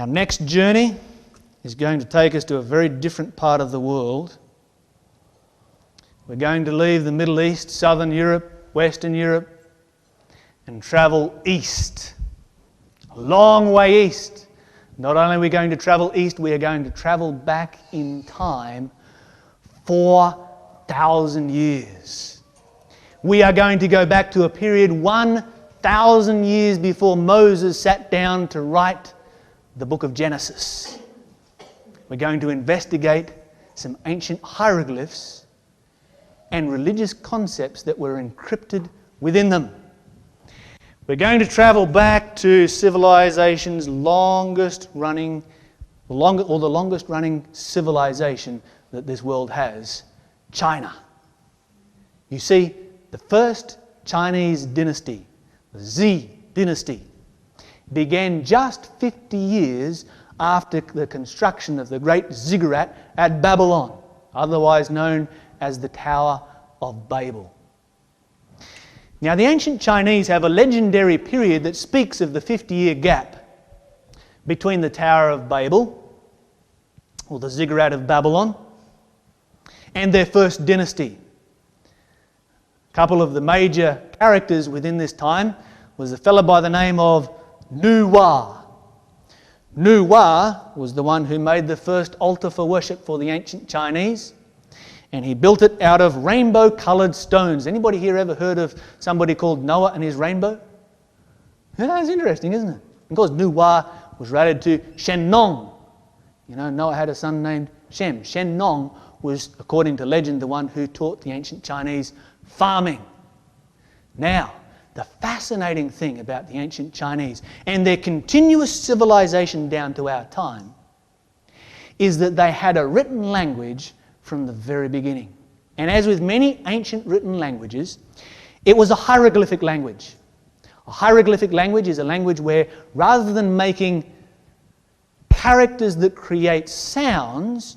Our next journey is going to take us to a very different part of the world. We're going to leave the Middle East, Southern Europe, Western Europe, and travel east. A long way east. Not only are we going to travel east, we are going to travel back in time 4,000 years. We are going to go back to a period 1,000 years before Moses sat down to write the book of Genesis. We're going to investigate some ancient hieroglyphs and religious concepts that were encrypted within them. We're going to travel back to civilization's longest running civilization that this world has, China. You see, the first Chinese dynasty, the Z dynasty, began just 50 years after the construction of the great ziggurat at Babylon, otherwise known as the Tower of Babel. Now, the ancient Chinese have a legendary period that speaks of the 50-year gap between the Tower of Babel, or the ziggurat of Babylon, and their first dynasty. A couple of the major characters within this time was a fellow by the name of Nuwa. Nuwa was the one who made the first altar for worship for the ancient Chinese, and he built it out of rainbow-coloured stones. Anybody here ever heard of somebody called Noah and his rainbow? Yeah, that's interesting, isn't it? Of course, Nuwa was related to Shen Nong. You know, Noah had a son named Shem. Shen Nong was, according to legend, the one who taught the ancient Chinese farming. Now, the fascinating thing about the ancient Chinese and their continuous civilization down to our time is that they had a written language from the very beginning. And as with many ancient written languages, it was a hieroglyphic language. A hieroglyphic language is a language where, rather than making characters that create sounds,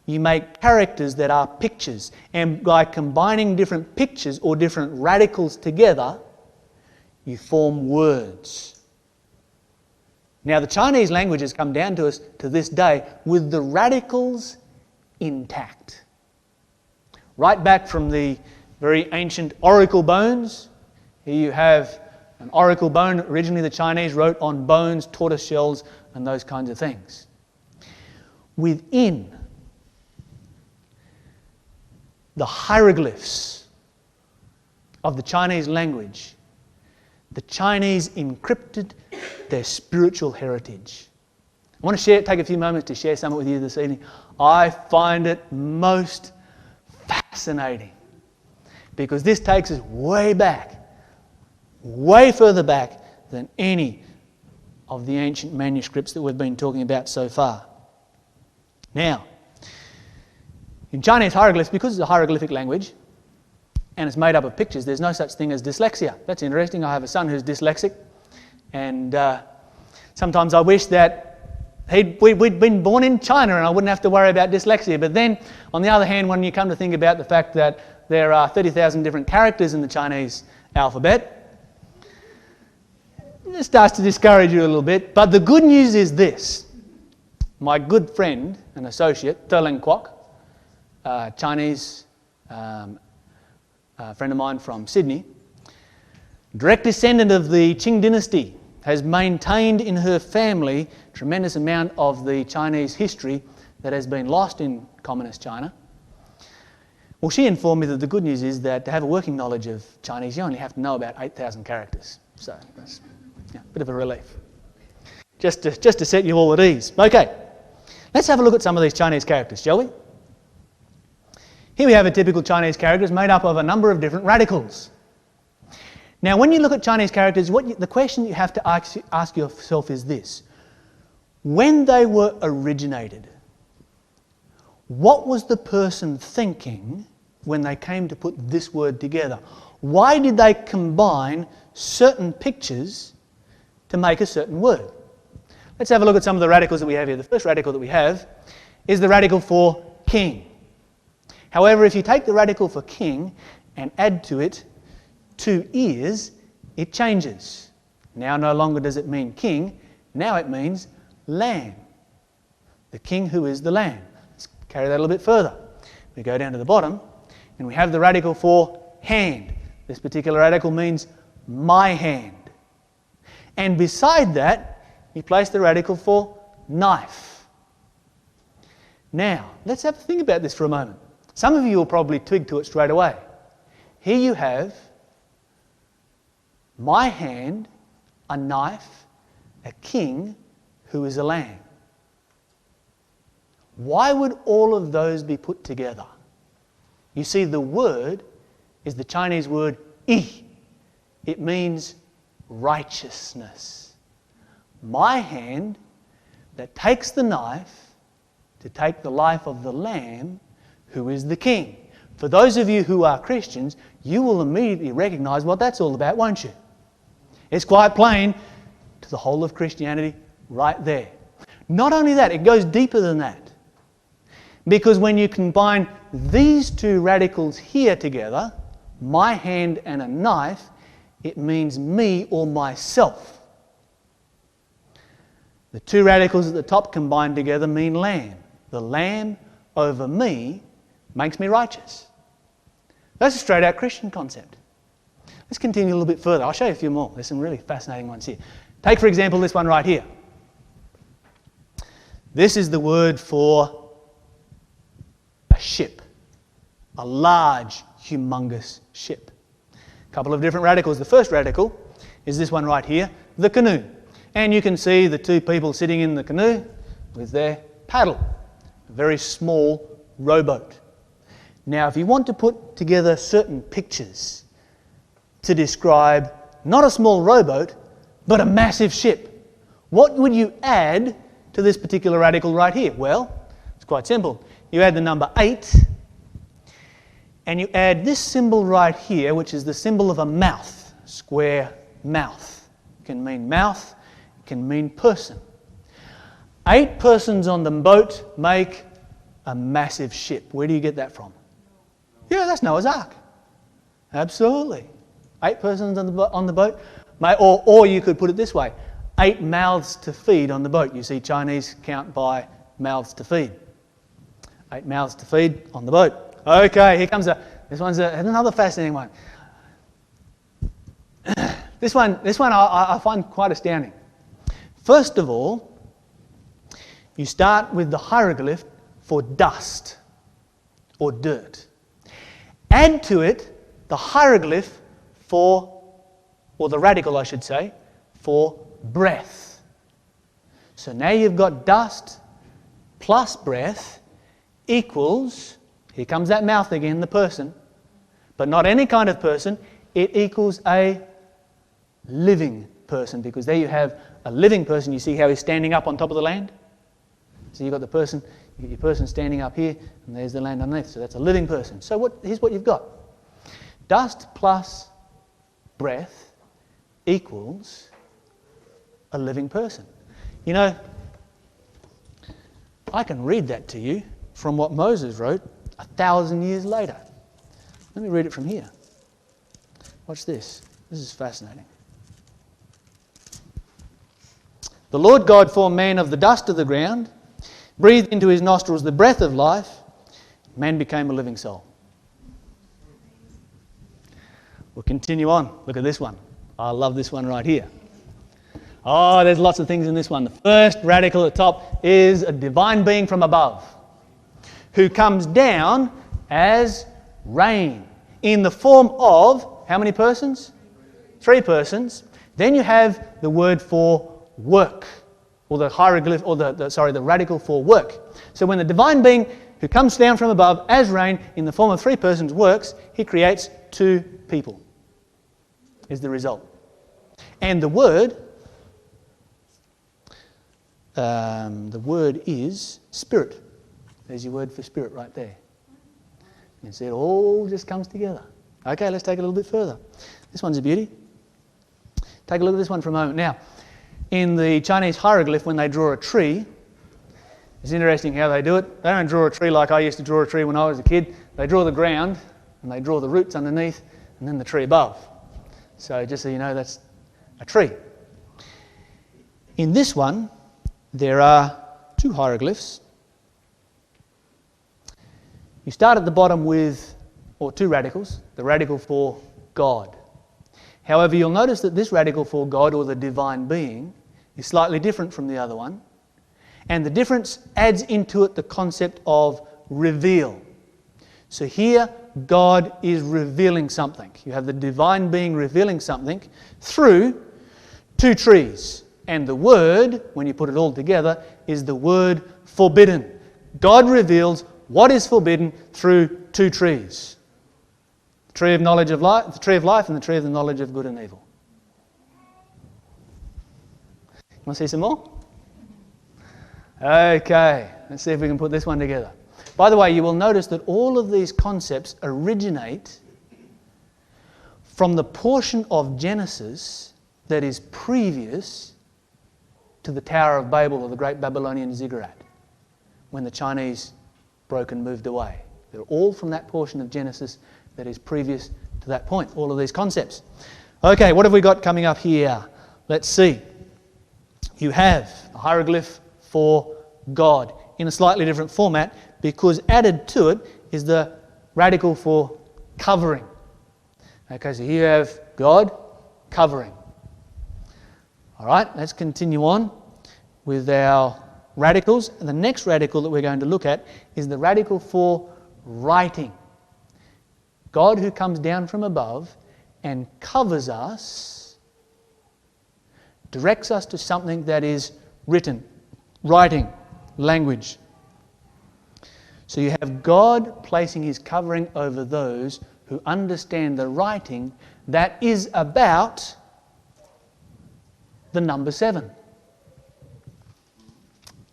you make characters that are pictures. And by combining different pictures or different radicals together, you form words. Now, the Chinese language has come down to us to this day with the radicals intact. Right back from the very ancient oracle bones. Here you have an oracle bone. Originally the Chinese wrote on bones, tortoise shells, and those kinds of things. Within the hieroglyphs of the Chinese language, the Chinese encrypted their spiritual heritage. I want to take a few moments to share something with you this evening. I find it most fascinating because this takes us way back, way further back than any of the ancient manuscripts that we've been talking about so far. Now, in Chinese hieroglyphs, because it's a hieroglyphic language and it's made up of pictures, there's no such thing as dyslexia. That's interesting. I have a son who's dyslexic, and sometimes I wish that we'd been born in China and I wouldn't have to worry about dyslexia. But then, on the other hand, when you come to think about the fact that there are 30,000 different characters in the Chinese alphabet, it starts to discourage you a little bit. But the good news is this. My good friend and associate, Terling Kwok, a Chinese friend of mine from Sydney, direct descendant of the Qing dynasty, has maintained in her family a tremendous amount of the Chinese history that has been lost in communist China. Well, she informed me that the good news is that to have a working knowledge of Chinese, you only have to know about 8,000 characters. So that's a bit of a relief. Just to set you all at ease. Okay, let's have a look at some of these Chinese characters, shall we? Here we have a typical Chinese character. It's made up of a number of different radicals. Now, when you look at Chinese characters, the question you have to ask yourself is this. When they were originated, what was the person thinking when they came to put this word together? Why did they combine certain pictures to make a certain word? Let's have a look at some of the radicals that we have here. The first radical that we have is the radical for king. However, if you take the radical for king and add to it 2 ears, it changes. Now no longer does it mean king, now it means Lamb. The King who is the Lamb. Let's carry that a little bit further. We go down to the bottom and we have the radical for hand. This particular radical means my hand. And beside that, you place the radical for knife. Now, let's have a think about this for a moment. Some of you will probably twig to it straight away. Here you have my hand, a knife, a king who is a lamb. Why would all of those be put together? You see, the word is the Chinese word yi. It means righteousness. My hand that takes the knife to take the life of the lamb who is the king. For those of you who are Christians, you will immediately recognize what that's all about, won't you? It's quite plain to the whole of Christianity right there. Not only that, it goes deeper than that. Because when you combine these two radicals here together, my hand and a knife, it means me or myself. The two radicals at the top combined together mean lamb. The lamb over me makes me righteous. That's a straight out Christian concept. Let's continue a little bit further. I'll show you a few more. There's some really fascinating ones here. Take, for example, this one right here. This is the word for a ship. A large, humongous ship. A couple of different radicals. The first radical is this one right here, the canoe. And you can see the two people sitting in the canoe with their paddle. A very small rowboat. Now, if you want to put together certain pictures to describe not a small rowboat, but a massive ship, what would you add to this particular radical right here? Well, it's quite simple. You add the number 8, and you add this symbol right here, which is the symbol of a mouth, square mouth. It can mean mouth, it can mean person. 8 persons on the boat make a massive ship. Where do you get that from? Yeah, that's Noah's Ark. Absolutely. 8 persons on the boat. Or you could put it this way. 8 mouths to feed on the boat. You see Chinese count by mouths to feed. 8 mouths to feed on the boat. Okay, here comes this one's another fascinating one. This one I find quite astounding. First of all, you start with the hieroglyph for dust or dirt. Add to it the hieroglyph for, or the radical I should say, for breath. So now you've got dust plus breath equals, here comes that mouth again, the person, but not any kind of person, it equals a living person, because there you have a living person. You see how he's standing up on top of the land? So you've got the person, you get your person standing up here, and there's the land underneath. So that's a living person. So here's what you've got. Dust plus breath equals a living person. You know, I can read that to you from what Moses wrote 1,000 years later. Let me read it from here. Watch this. This is fascinating. The Lord God formed man of the dust of the ground, breathed into his nostrils the breath of life, man became a living soul. We'll continue on. Look at this one. I love this one right here. Oh, there's lots of things in this one. The first radical at the top is a divine being from above who comes down as rain in the form of how many persons? 3 persons. Then you have the word for work, or the hieroglyph, or the radical for work. So when the divine being who comes down from above as rain in the form of 3 persons works, he creates 2 people, is the result. And the word is spirit. There's your word for spirit right there. And so it all just comes together. Okay, let's take it a little bit further. This one's a beauty. Take a look at this one for a moment. Now, in the Chinese hieroglyph, when they draw a tree, it's interesting how they do it. They don't draw a tree like I used to draw a tree when I was a kid. They draw the ground, and they draw the roots underneath, and then the tree above. So just so you know, that's a tree. In this one, there are two hieroglyphs. You start at the bottom with, or two radicals, the radical for God. However, you'll notice that this radical for God, or the divine being, is slightly different from the other one. And the difference adds into it the concept of reveal. So here, God is revealing something. You have the divine being revealing something through two trees. And the word, when you put it all together, is the word forbidden. God reveals what is forbidden through two trees. The tree of knowledge of life, the tree of life, and the tree of the knowledge of good and evil. You want to see some more? Okay, let's see if we can put this one together. By the way, you will notice that all of these concepts originate from the portion of Genesis that is previous to the Tower of Babel, or the Great Babylonian Ziggurat, when the Chinese broke and moved away. They're all from that portion of Genesis that is previous to that point, all of these concepts. Okay, what have we got coming up here? Let's see. You have a hieroglyph for God in a slightly different format, because added to it is the radical for covering. Okay, so here you have God covering. All right, let's continue on with our radicals. And the next radical that we're going to look at is the radical for writing. God who comes down from above and covers us, directs us to something that is written, writing, language. So you have God placing his covering over those who understand the writing that is about the number 7.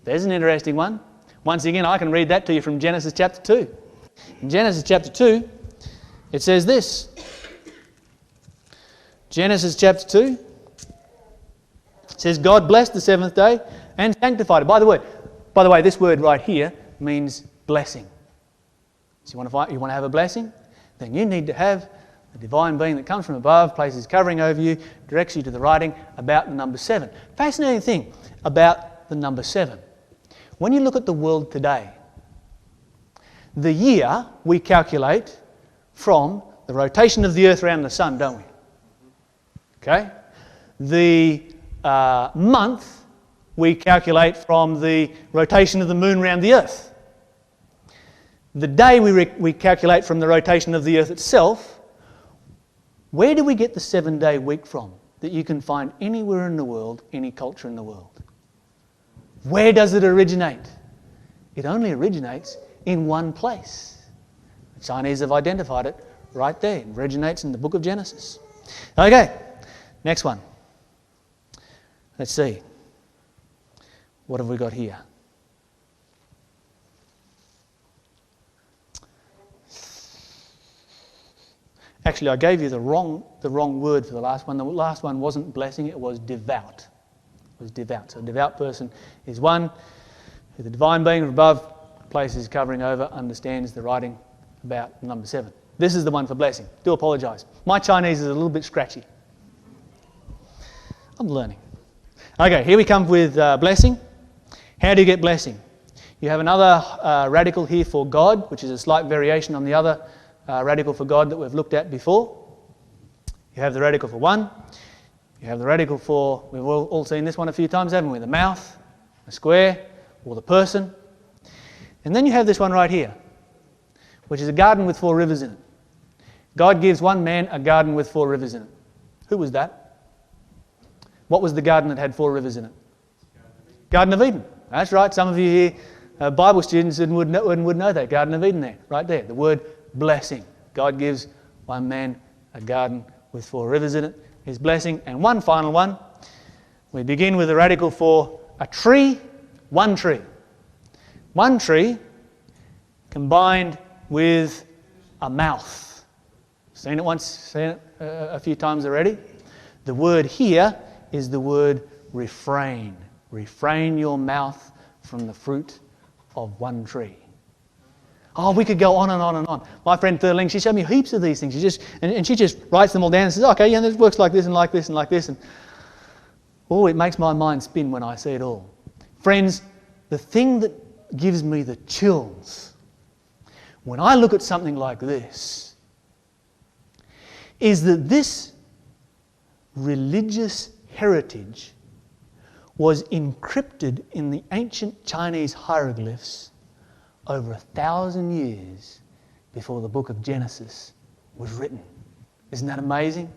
There's an interesting one. Once again, I can read that to you from Genesis chapter 2. In Genesis chapter 2, it says this. Genesis chapter 2, it says, God blessed the seventh day and sanctified it. By the way, this word right here means blessing. So you want to have a blessing? Then you need to have the divine being that comes from above, places covering over you, directs you to the writing about the number 7. Fascinating thing about the number 7. When you look at the world today, the year we calculate from the rotation of the earth around the sun, don't we? Okay? The month we calculate from the rotation of the moon around the earth. The day we calculate from the rotation of the earth itself. Where do we get the 7-day week from that you can find anywhere in the world, any culture in the world? Where does it originate? It only originates in one place. The Chinese have identified it right there. It originates in the book of Genesis. Okay, next one. Let's see. What have we got here? Actually, I gave you the wrong word for the last one. The last one wasn't blessing, it was devout. It was devout. So a devout person is one who the divine being from above places covering over, understands the writing about number 7. This is the one for blessing. Do apologise. My Chinese is a little bit scratchy. I'm learning. Okay, here we come with blessing. How do you get blessing? You have another radical here for God, which is a slight variation on the other radical for God that we've looked at before. You have the radical for 1. You have the radical for, we've all seen this one a few times, haven't we? The mouth, the square, or the person. And then you have this one right here, which is a garden with 4 rivers in it. God gives one man a garden with 4 rivers in it. Who was that? What was the garden that had 4 rivers in it? Garden of Eden. That's right. Some of you here, Bible students, would know that. Garden of Eden there, right there. The word blessing. God gives one man a garden with 4 rivers in it. His blessing. And one final one. We begin with a radical for a tree, one tree. One tree combined with a mouth. Seen it once, seen it a few times already. The word here is the word refrain. Refrain your mouth from the fruit of one tree. Oh, we could go on and on and on. My friend Thurling, she showed me heaps of these things. She just writes them all down and says, okay, yeah, this works like this and like this and like this. And it makes my mind spin when I see it all. Friends, the thing that gives me the chills when I look at something like this is that this religious heritage was encrypted in the ancient Chinese hieroglyphs over 1,000 years before the book of Genesis was written. Isn't that amazing?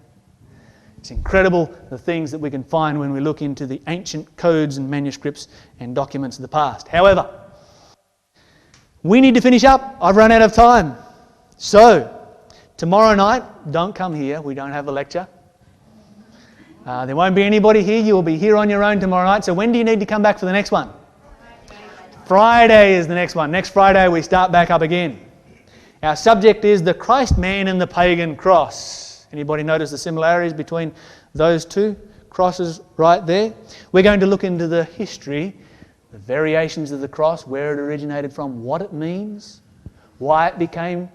It's incredible the things that we can find when we look into the ancient codes and manuscripts and documents of the past. However, we need to finish up. I've run out of time. So, tomorrow night, don't come here. We don't have a lecture. There won't be anybody here. You will be here on your own tomorrow night. So when do you need to come back for the next one? Friday is the next one. Next Friday we start back up again. Our subject is the Christ man and the pagan cross. Anybody notice the similarities between those two crosses right there? We're going to look into the history, the variations of the cross, where it originated from, what it means, why it became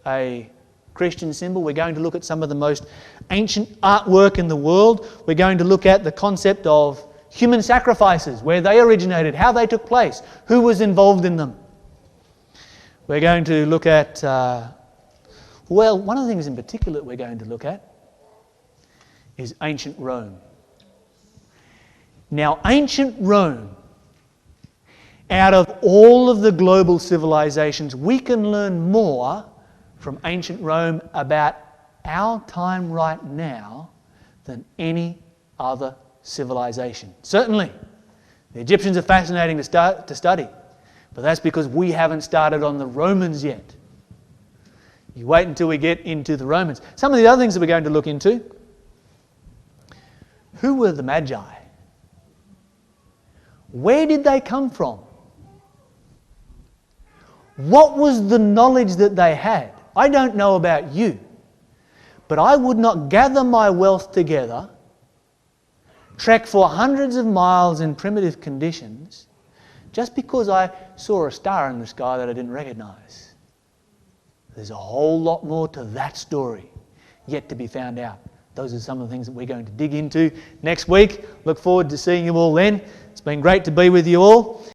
a Christian symbol. We're going to look at some of the most ancient artwork in the world. We're going to look at the concept of human sacrifices, where they originated, how they took place, who was involved in them. We're going to look at, one of the things in particular that we're going to look at is ancient Rome. Now, ancient Rome, out of all of the global civilizations, we can learn more from ancient Rome about our time right now than any other civilization. Certainly, the Egyptians are fascinating to study, but that's because we haven't started on the Romans yet. You wait until we get into the Romans. Some of the other things that we're going to look into. Who were the Magi? Where did they come from? What was the knowledge that they had? I don't know about you, but I would not gather my wealth together, trek for hundreds of miles in primitive conditions, just because I saw a star in the sky that I didn't recognize. There's a whole lot more to that story yet to be found out. Those are some of the things that we're going to dig into next week. Look forward to seeing you all then. It's been great to be with you all.